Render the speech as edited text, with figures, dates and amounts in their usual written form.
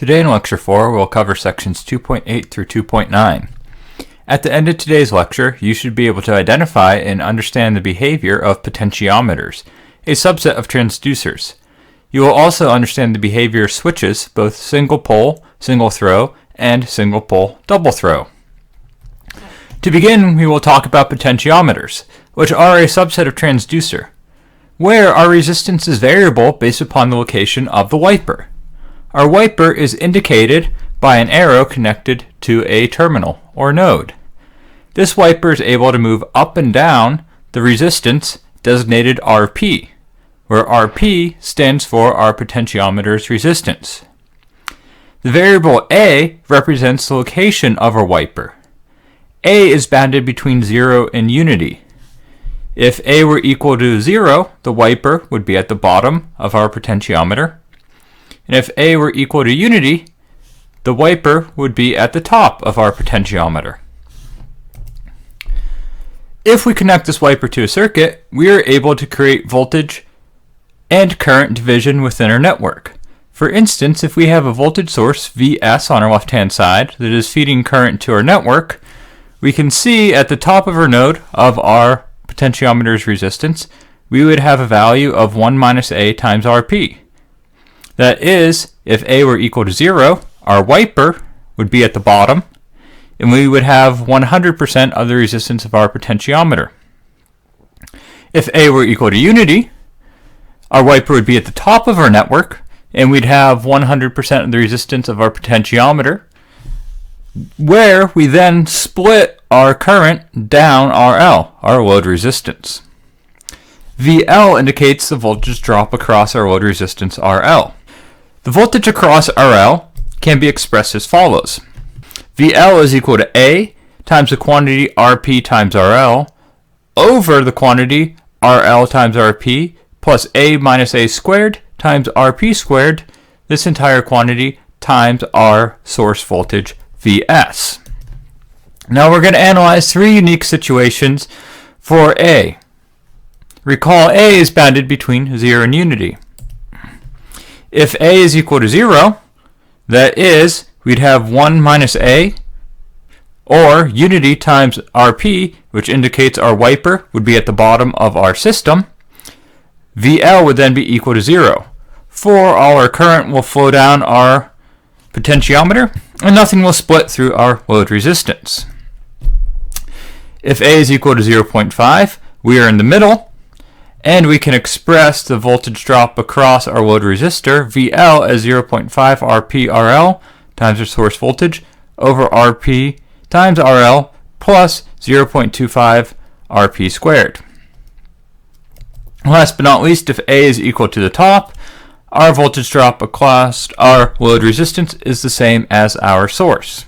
Today in Lecture 4, we'll cover sections 2.8 through 2.9. At the end of today's lecture, you should be able to identify and understand the behavior of potentiometers, a subset of transducers. You will also understand the behavior of switches, both single pole, single throw, and single pole, double throw. To begin, we will talk about potentiometers, which are a subset of transducer, where our resistance is variable based upon the location of the wiper. Our wiper is indicated by an arrow connected to a terminal or node. This wiper is able to move up and down the resistance designated RP, where RP stands for our potentiometer's resistance. The variable A represents the location of our wiper. A is bounded between 0 and unity. If A were equal to 0, the wiper would be at the bottom of our potentiometer. And if A were equal to unity, the wiper would be at the top of our potentiometer. If we connect this wiper to a circuit, we are able to create voltage and current division within our network. For instance, if we have a voltage source, Vs, on our left-hand side that is feeding current to our network, we can see at the top of our node of our potentiometer's resistance, we would have a value of 1 minus A times Rp. That is, if A were equal to 0, our wiper would be at the bottom, and we would have 100% of the resistance of our potentiometer. If A were equal to unity, our wiper would be at the top of our network, and we'd have 100% of the resistance of our potentiometer, where we then split our current down RL, our load resistance. VL indicates the voltage drop across our load resistance RL. The voltage across RL can be expressed as follows. VL is equal to A times the quantity Rp times RL over the quantity RL times Rp plus A minus A squared times Rp squared, this entire quantity times our source voltage Vs. Now we're going to analyze three unique situations for A. Recall A is bounded between 0 and unity. If A is equal to 0, that is, we'd have 1 minus A, or unity times Rp, which indicates our wiper would be at the bottom of our system. VL would then be equal to 0. For all our current will flow down our potentiometer, and nothing will split through our load resistance. If A is equal to 0.5, we are in the middle, and we can express the voltage drop across our load resistor, VL, as 0.5 Rp RL times our source voltage over Rp times RL plus 0.25 Rp squared. Last but not least, if A is equal to the top, our voltage drop across our load resistance is the same as our source.